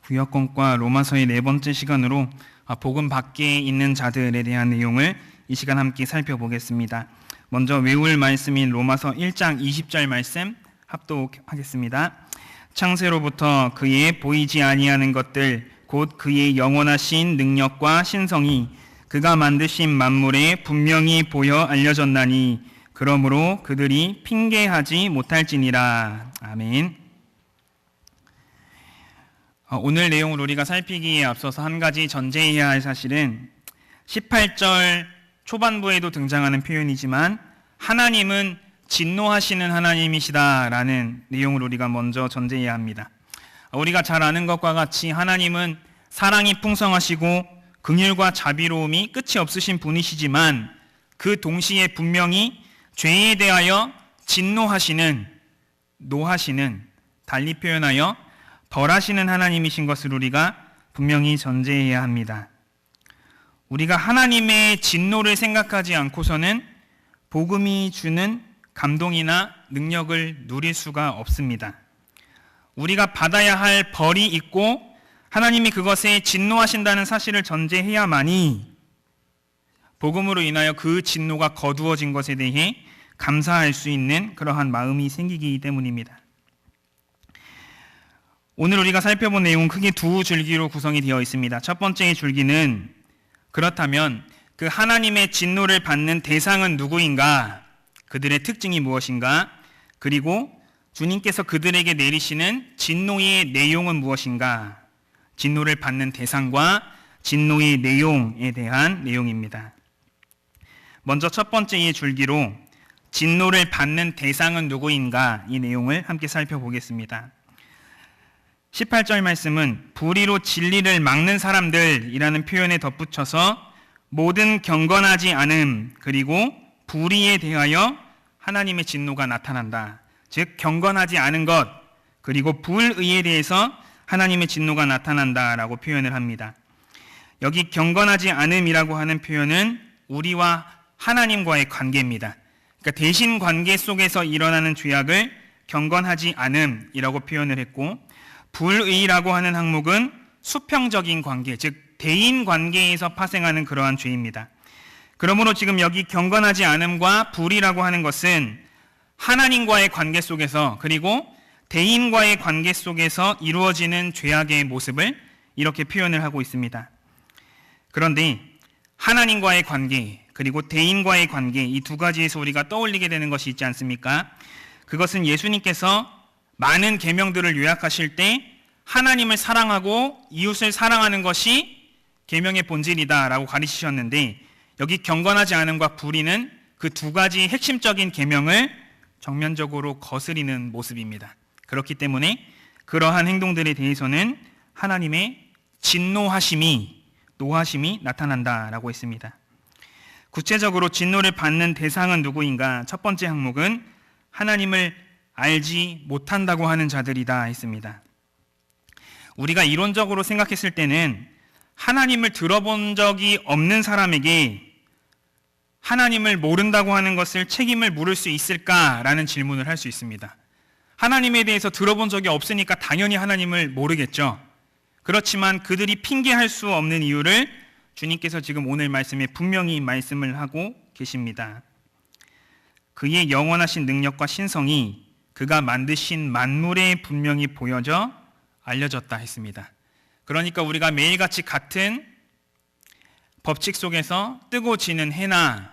구역권과 로마서의 네 번째 시간으로 복음 밖에 있는 자들에 대한 내용을 이 시간 함께 살펴보겠습니다. 먼저 외울 말씀인 로마서 1장 20절 말씀 합독하겠습니다. 창세로부터 그의 보이지 아니하는 것들 곧 그의 영원하신 능력과 신성이 그가 만드신 만물에 분명히 보여 알려졌나니 그러므로 그들이 핑계하지 못할지니라. 아멘. 오늘 내용을 우리가 살피기에 앞서서 한 가지 전제해야 할 사실은 18절 초반부에도 등장하는 표현이지만 하나님은 진노하시는 하나님이시다라는 내용을 우리가 먼저 전제해야 합니다. 우리가 잘 아는 것과 같이 하나님은 사랑이 풍성하시고 긍휼과 자비로움이 끝이 없으신 분이시지만 그 동시에 분명히 죄에 대하여 진노하시는, 노하시는, 달리 표현하여 벌하시는 하나님이신 것을 우리가 분명히 전제해야 합니다. 우리가 하나님의 진노를 생각하지 않고서는 복음이 주는 감동이나 능력을 누릴 수가 없습니다. 우리가 받아야 할 벌이 있고 하나님이 그것에 진노하신다는 사실을 전제해야만이 복음으로 인하여 그 진노가 거두어진 것에 대해 감사할 수 있는 그러한 마음이 생기기 때문입니다. 오늘 우리가 살펴본 내용은 크게 두 줄기로 구성이 되어 있습니다. 첫 번째의 줄기는 그렇다면 그 하나님의 진노를 받는 대상은 누구인가? 그들의 특징이 무엇인가? 그리고 주님께서 그들에게 내리시는 진노의 내용은 무엇인가? 진노를 받는 대상과 진노의 내용에 대한 내용입니다. 먼저 첫 번째의 줄기로 진노를 받는 대상은 누구인가? 이 내용을 함께 살펴보겠습니다. 18절 말씀은 불의로 진리를 막는 사람들이라는 표현에 덧붙여서 모든 경건하지 않음 그리고 불의에 대하여 하나님의 진노가 나타난다. 즉 경건하지 않은 것 그리고 불의에 대해서 하나님의 진노가 나타난다라고 표현을 합니다. 여기 경건하지 않음이라고 하는 표현은 우리와 하나님과의 관계입니다. 그러니까 대신 관계 속에서 일어나는 죄악을 경건하지 않음이라고 표현을 했고 불의라고 하는 항목은 수평적인 관계, 즉 대인 관계에서 파생하는 그러한 죄입니다. 그러므로 지금 여기 경건하지 않음과 불의라고 하는 것은 하나님과의 관계 속에서 그리고 대인과의 관계 속에서 이루어지는 죄악의 모습을 이렇게 표현을 하고 있습니다. 그런데 하나님과의 관계 그리고 대인과의 관계 이 두 가지에서 우리가 떠올리게 되는 것이 있지 않습니까? 그것은 예수님께서 많은 계명들을 요약하실 때 하나님을 사랑하고 이웃을 사랑하는 것이 계명의 본질이다라고 가르치셨는데 여기 경건하지 않음과 불의는 그 두 가지 핵심적인 계명을 정면적으로 거스리는 모습입니다. 그렇기 때문에 그러한 행동들에 대해서는 하나님의 진노하심이, 노하심이 나타난다라고 했습니다. 구체적으로 진노를 받는 대상은 누구인가? 첫 번째 항목은 하나님을 알지 못한다고 하는 자들이다 했습니다. 우리가 이론적으로 생각했을 때는 하나님을 들어본 적이 없는 사람에게 하나님을 모른다고 하는 것을 책임을 물을 수 있을까라는 질문을 할 수 있습니다. 하나님에 대해서 들어본 적이 없으니까 당연히 하나님을 모르겠죠. 그렇지만 그들이 핑계할 수 없는 이유를 주님께서 지금 오늘 말씀에 분명히 말씀을 하고 계십니다. 그의 영원하신 능력과 신성이 그가 만드신 만물에 분명히 보여져 알려졌다 했습니다. 그러니까 우리가 매일같이 같은 법칙 속에서 뜨고 지는 해나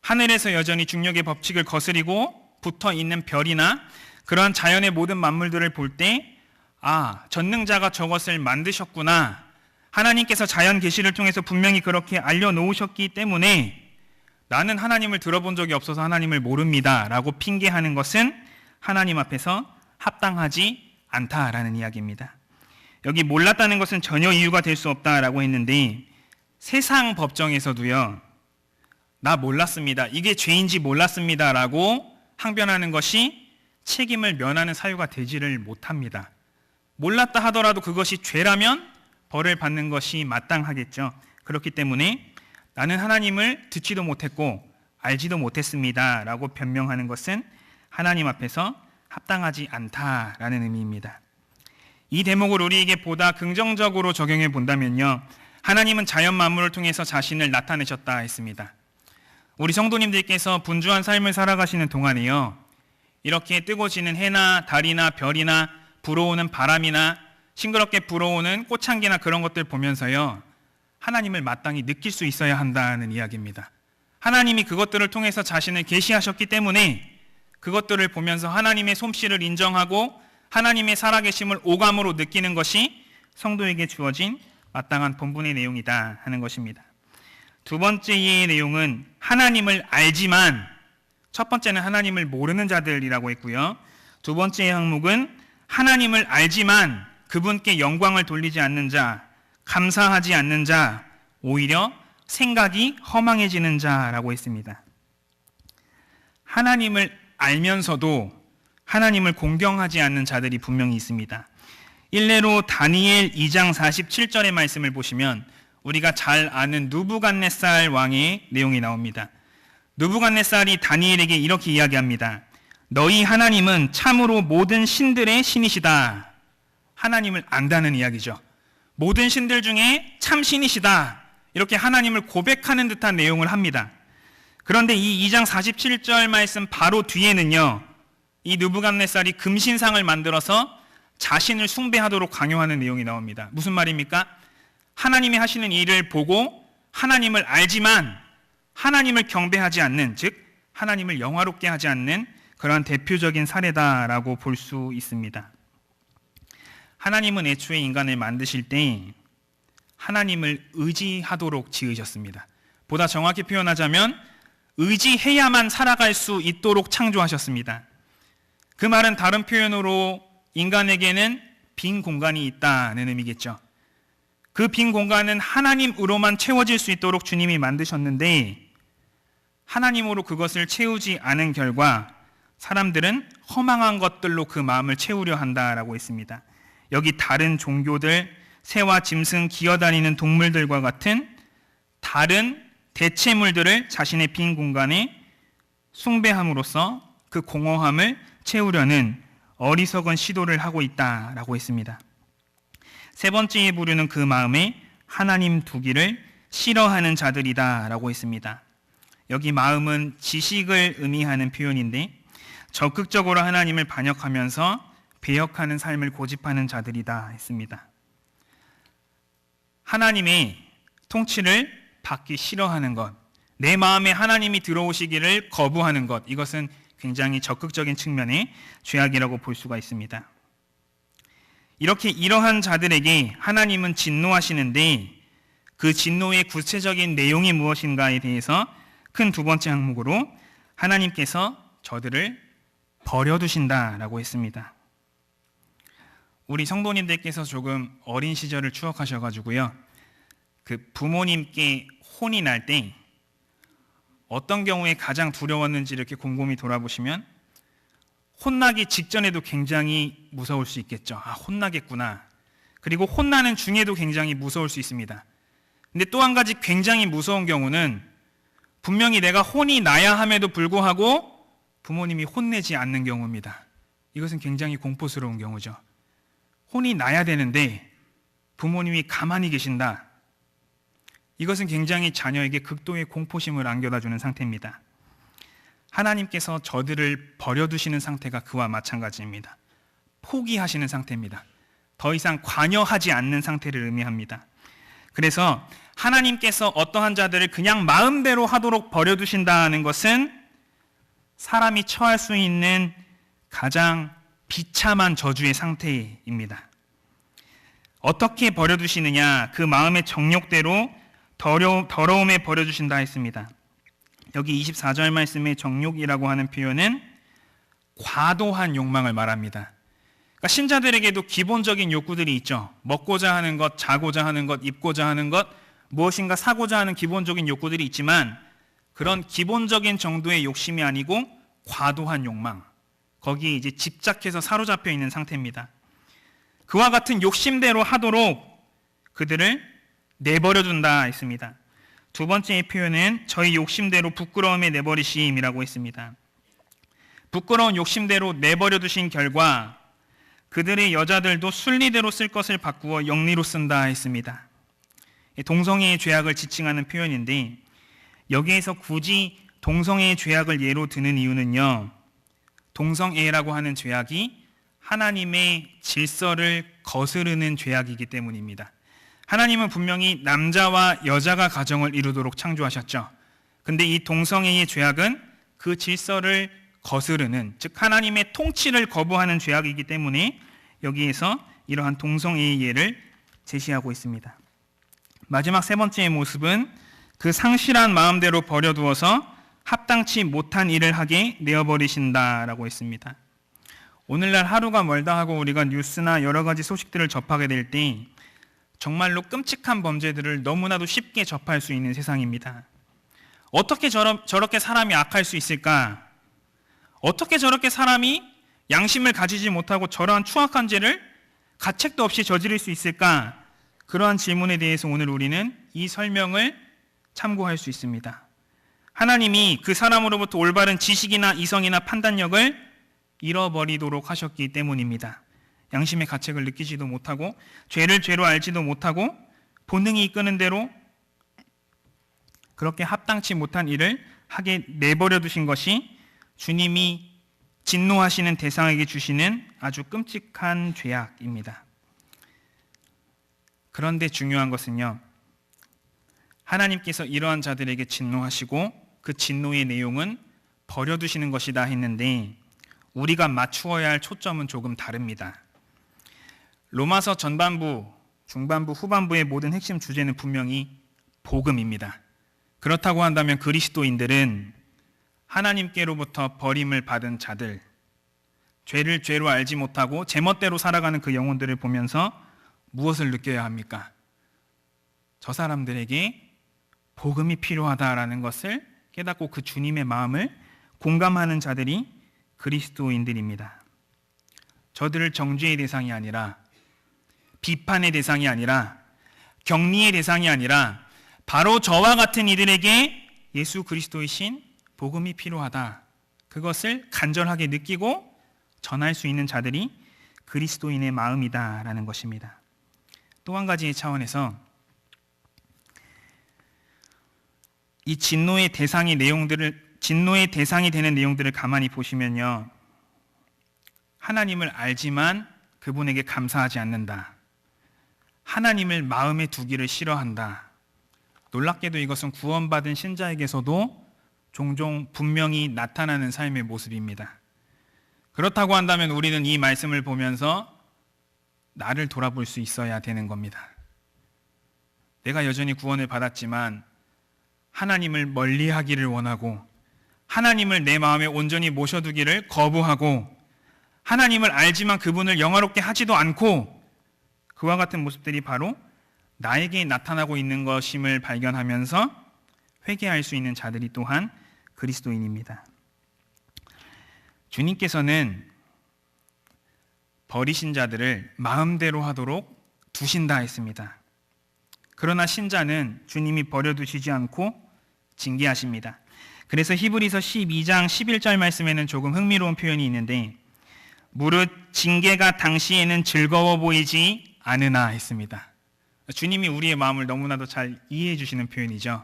하늘에서 여전히 중력의 법칙을 거스리고 붙어 있는 별이나 그러한 자연의 모든 만물들을 볼 때 전능자가 저것을 만드셨구나. 하나님께서 자연 계시를 통해서 분명히 그렇게 알려놓으셨기 때문에 나는 하나님을 들어본 적이 없어서 하나님을 모릅니다 라고 핑계하는 것은 하나님 앞에서 합당하지 않다라는 이야기입니다. 여기 몰랐다는 것은 전혀 이유가 될 수 없다라고 했는데 세상 법정에서도요. 나 몰랐습니다. 이게 죄인지 몰랐습니다 라고 항변하는 것이 책임을 면하는 사유가 되지를 못합니다. 몰랐다 하더라도 그것이 죄라면 벌을 받는 것이 마땅하겠죠. 그렇기 때문에 나는 하나님을 듣지도 못했고 알지도 못했습니다 라고 변명하는 것은 하나님 앞에서 합당하지 않다라는 의미입니다. 이 대목을 우리에게 보다 긍정적으로 적용해 본다면요, 하나님은 자연 만물을 통해서 자신을 나타내셨다 했습니다. 우리 성도님들께서 분주한 삶을 살아가시는 동안에요, 이렇게 뜨고 지는 해나 달이나 별이나 불어오는 바람이나 싱그럽게 불어오는 꽃향기나 그런 것들 보면서요, 하나님을 마땅히 느낄 수 있어야 한다는 이야기입니다. 하나님이 그것들을 통해서 자신을 계시하셨기 때문에 그것들을 보면서 하나님의 솜씨를 인정하고 하나님의 살아계심을 오감으로 느끼는 것이 성도에게 주어진 마땅한 본분의 내용이다 하는 것입니다. 두 번째의 내용은 하나님을 알지만, 첫 번째는 하나님을 모르는 자들이라고 했고요, 두 번째 항목은 하나님을 알지만 그분께 영광을 돌리지 않는 자, 감사하지 않는 자, 오히려 생각이 허망해지는 자라고 했습니다. 하나님을 알면서도 하나님을 공경하지 않는 자들이 분명히 있습니다. 일례로 다니엘 2장 47절의 말씀을 보시면 우리가 잘 아는 느부갓네살 왕의 내용이 나옵니다. 느부갓네살이 다니엘에게 이렇게 이야기합니다. 너희 하나님은 참으로 모든 신들의 신이시다. 하나님을 안다는 이야기죠. 모든 신들 중에 참 신이시다. 이렇게 하나님을 고백하는 듯한 내용을 합니다. 그런데 이 2장 47절 말씀 바로 뒤에는요, 이 느부갓네살이 금신상을 만들어서 자신을 숭배하도록 강요하는 내용이 나옵니다. 무슨 말입니까? 하나님이 하시는 일을 보고 하나님을 알지만 하나님을 경배하지 않는, 즉 하나님을 영화롭게 하지 않는 그러한 대표적인 사례다라고 볼 수 있습니다. 하나님은 애초에 인간을 만드실 때 하나님을 의지하도록 지으셨습니다. 보다 정확히 표현하자면 의지해야만 살아갈 수 있도록 창조하셨습니다. 그 말은 다른 표현으로 인간에게는 빈 공간이 있다는 의미겠죠. 그 빈 공간은 하나님으로만 채워질 수 있도록 주님이 만드셨는데, 하나님으로 그것을 채우지 않은 결과 사람들은 허망한 것들로 그 마음을 채우려 한다라고 했습니다. 여기 다른 종교들, 새와 짐승, 기어다니는 동물들과 같은 다른 대체물들을 자신의 빈 공간에 숭배함으로써 그 공허함을 채우려는 어리석은 시도를 하고 있다라고 했습니다. 세 번째의 부류는 그 마음에 하나님 두기를 싫어하는 자들이다라고 했습니다. 여기 마음은 지식을 의미하는 표현인데, 적극적으로 하나님을 반역하면서 배역하는 삶을 고집하는 자들이다 했습니다. 하나님의 통치를 받기 싫어하는 것, 내 마음에 하나님이 들어오시기를 거부하는 것, 이것은 굉장히 적극적인 측면의 죄악이라고 볼 수가 있습니다. 이렇게 이러한 자들에게 하나님은 진노하시는데, 그 진노의 구체적인 내용이 무엇인가에 대해서 큰 두 번째 항목으로 하나님께서 저들을 버려두신다라고 했습니다. 우리 성도님들께서 조금 어린 시절을 추억하셔가지고요, 그 부모님께 혼이 날 때 어떤 경우에 가장 두려웠는지 이렇게 곰곰이 돌아보시면 혼나기 직전에도 굉장히 무서울 수 있겠죠. 아, 혼나겠구나. 그리고 혼나는 중에도 굉장히 무서울 수 있습니다. 근데 또 한 가지 굉장히 무서운 경우는 분명히 내가 혼이 나야 함에도 불구하고 부모님이 혼내지 않는 경우입니다. 이것은 굉장히 공포스러운 경우죠. 혼이 나야 되는데 부모님이 가만히 계신다. 이것은 굉장히 자녀에게 극도의 공포심을 안겨다 주는 상태입니다. 하나님께서 저들을 버려두시는 상태가 그와 마찬가지입니다. 포기하시는 상태입니다. 더 이상 관여하지 않는 상태를 의미합니다. 그래서 하나님께서 어떠한 자들을 그냥 마음대로 하도록 버려두신다는 것은 사람이 처할 수 있는 가장 비참한 저주의 상태입니다. 어떻게 버려두시느냐? 그 마음의 정욕대로 더러움에 버려두신다 했습니다. 여기 24절 말씀의 정욕이라고 하는 표현은 과도한 욕망을 말합니다. 그러니까 신자들에게도 기본적인 욕구들이 있죠. 먹고자 하는 것, 자고자 하는 것, 입고자 하는 것, 무엇인가 사고자 하는 기본적인 욕구들이 있지만, 그런 기본적인 정도의 욕심이 아니고 과도한 욕망, 거기에 이제 집착해서 사로잡혀 있는 상태입니다. 그와 같은 욕심대로 하도록 그들을 내버려둔다 했습니다. 두 번째의 표현은 저희 욕심대로 부끄러움에 내버리심이라고 했습니다. 부끄러운 욕심대로 내버려두신 결과 그들의 여자들도 순리대로 쓸 것을 바꾸어 영리로 쓴다 했습니다. 동성애의 죄악을 지칭하는 표현인데 여기에서 굳이 동성애의 죄악을 예로 드는 이유는요, 동성애라고 하는 죄악이 하나님의 질서를 거스르는 죄악이기 때문입니다. 하나님은 분명히 남자와 여자가 가정을 이루도록 창조하셨죠. 근데 이 동성애의 죄악은 그 질서를 거스르는, 즉 하나님의 통치를 거부하는 죄악이기 때문에 여기에서 이러한 동성애의 예를 제시하고 있습니다. 마지막 세 번째의 모습은 그 상실한 마음대로 버려두어서 합당치 못한 일을 하게 내어버리신다라고 했습니다. 오늘날 하루가 멀다 하고 우리가 뉴스나 여러 가지 소식들을 접하게 될 때 정말로 끔찍한 범죄들을 너무나도 쉽게 접할 수 있는 세상입니다. 어떻게 저렇게 사람이 악할 수 있을까? 어떻게 저렇게 사람이 양심을 가지지 못하고 저러한 추악한 죄를 가책도 없이 저지를 수 있을까? 그러한 질문에 대해서 오늘 우리는 이 설명을 참고할 수 있습니다. 하나님이 그 사람으로부터 올바른 지식이나 이성이나 판단력을 잃어버리도록 하셨기 때문입니다. 양심의 가책을 느끼지도 못하고 죄를 죄로 알지도 못하고 본능이 이끄는 대로 그렇게 합당치 못한 일을 하게 내버려 두신 것이 주님이 진노하시는 대상에게 주시는 아주 끔찍한 죄악입니다. 그런데 중요한 것은요, 하나님께서 이러한 자들에게 진노하시고 그 진노의 내용은 버려두시는 것이다 했는데 우리가 맞추어야 할 초점은 조금 다릅니다. 로마서 전반부, 중반부, 후반부의 모든 핵심 주제는 분명히 복음입니다. 그렇다고 한다면 그리스도인들은 하나님께로부터 버림을 받은 자들, 죄를 죄로 알지 못하고 제멋대로 살아가는 그 영혼들을 보면서 무엇을 느껴야 합니까? 저 사람들에게 복음이 필요하다라는 것을 깨닫고 그 주님의 마음을 공감하는 자들이 그리스도인들입니다. 저들을 정죄의 대상이 아니라, 비판의 대상이 아니라, 격리의 대상이 아니라 바로 저와 같은 이들에게 예수 그리스도이신 복음이 필요하다, 그것을 간절하게 느끼고 전할 수 있는 자들이 그리스도인의 마음이다라는 것입니다. 또 한 가지의 차원에서 이 진노의 대상이 되는 내용들을 가만히 보시면요, 하나님을 알지만 그분에게 감사하지 않는다, 하나님을 마음에 두기를 싫어한다. 놀랍게도 이것은 구원받은 신자에게서도 종종 분명히 나타나는 삶의 모습입니다. 그렇다고 한다면 우리는 이 말씀을 보면서 나를 돌아볼 수 있어야 되는 겁니다. 내가 여전히 구원을 받았지만 하나님을 멀리하기를 원하고, 하나님을 내 마음에 온전히 모셔두기를 거부하고, 하나님을 알지만 그분을 영화롭게 하지도 않고, 그와 같은 모습들이 바로 나에게 나타나고 있는 것임을 발견하면서 회개할 수 있는 자들이 또한 그리스도인입니다. 주님께서는 버리신 자들을 마음대로 하도록 두신다 했습니다. 그러나 신자는 주님이 버려두시지 않고 징계하십니다. 그래서 히브리서 12장 11절 말씀에는 조금 흥미로운 표현이 있는데, 무릇 징계가 당시에는 즐거워 보이지 않으나 했습니다. 주님이 우리의 마음을 너무나도 잘 이해해 주시는 표현이죠.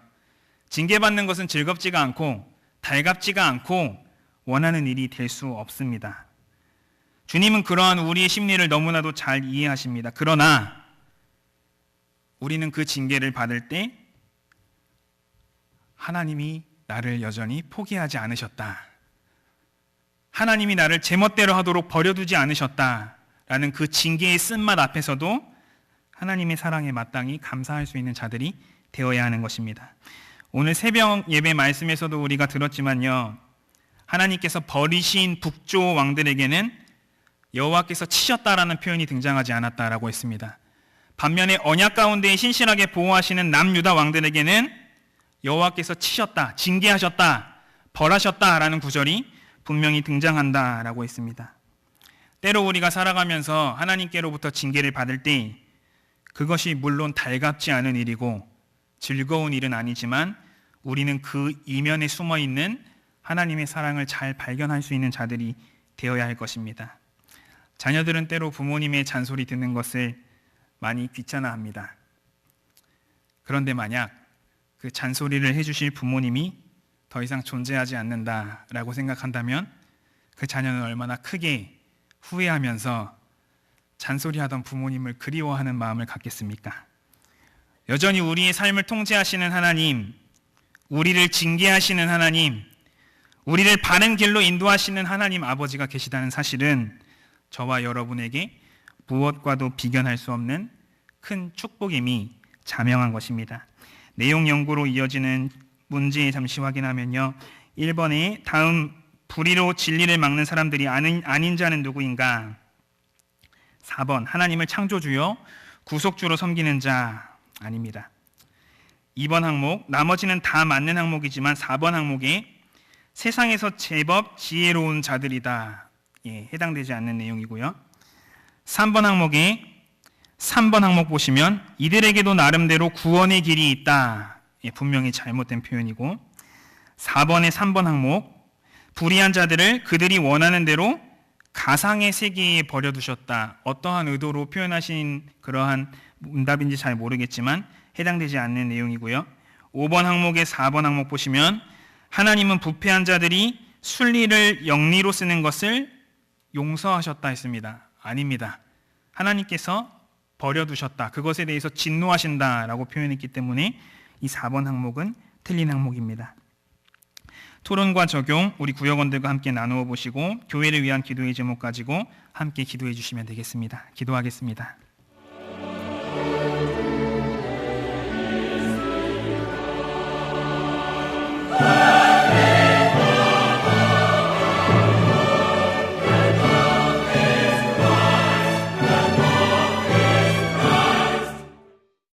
징계받는 것은 즐겁지가 않고 달갑지가 않고 원하는 일이 될 수 없습니다. 주님은 그러한 우리의 심리를 너무나도 잘 이해하십니다. 그러나 우리는 그 징계를 받을 때 하나님이 나를 여전히 포기하지 않으셨다, 하나님이 나를 제멋대로 하도록 버려두지 않으셨다라는 그 징계의 쓴맛 앞에서도 하나님의 사랑에 마땅히 감사할 수 있는 자들이 되어야 하는 것입니다. 오늘 새벽 예배 말씀에서도 우리가 들었지만요, 하나님께서 버리신 북조 왕들에게는 여호와께서 치셨다라는 표현이 등장하지 않았다라고 했습니다. 반면에 언약 가운데 신실하게 보호하시는 남유다 왕들에게는 여호와께서 치셨다, 징계하셨다, 벌하셨다라는 구절이 분명히 등장한다라고 했습니다. 때로 우리가 살아가면서 하나님께로부터 징계를 받을 때 그것이 물론 달갑지 않은 일이고 즐거운 일은 아니지만 우리는 그 이면에 숨어있는 하나님의 사랑을 잘 발견할 수 있는 자들이 되어야 할 것입니다. 자녀들은 때로 부모님의 잔소리 듣는 것을 많이 귀찮아합니다. 그런데 만약 그 잔소리를 해주실 부모님이 더 이상 존재하지 않는다라고 생각한다면 그 자녀는 얼마나 크게 후회하면서 잔소리하던 부모님을 그리워하는 마음을 갖겠습니까? 여전히 우리의 삶을 통제하시는 하나님, 우리를 징계하시는 하나님, 우리를 바른 길로 인도하시는 하나님 아버지가 계시다는 사실은 저와 여러분에게 무엇과도 비견할 수 없는 큰 축복임이 자명한 것입니다. 내용 연구로 이어지는 문제 잠시 확인하면요. 1번에 다음 불의로 진리를 막는 사람들이 아닌 자는 누구인가? 4번 하나님을 창조주요 구속주로 섬기는 자 아닙니다. 2번 항목 나머지는 다 맞는 항목이지만 4번 항목에 세상에서 제법 지혜로운 자들이다. 해당되지 않는 내용이고요. 3번 항목 보시면 이들에게도 나름대로 구원의 길이 있다. 분명히 잘못된 표현이고 4번의 3번 항목 불의한 자들을 그들이 원하는 대로 가상의 세계에 버려두셨다. 어떠한 의도로 표현하신 그러한 문답인지 잘 모르겠지만 해당되지 않는 내용이고요. 5번 항목의 4번 항목 보시면 하나님은 부패한 자들이 순리를 영리로 쓰는 것을 용서하셨다 했습니다. 아닙니다. 하나님께서 버려두셨다. 그것에 대해서 진노하신다라고 표현했기 때문에 이 4번 항목은 틀린 항목입니다. 토론과 적용 우리 구역원들과 함께 나누어 보시고 교회를 위한 기도의 제목 가지고 함께 기도해 주시면 되겠습니다. 기도하겠습니다.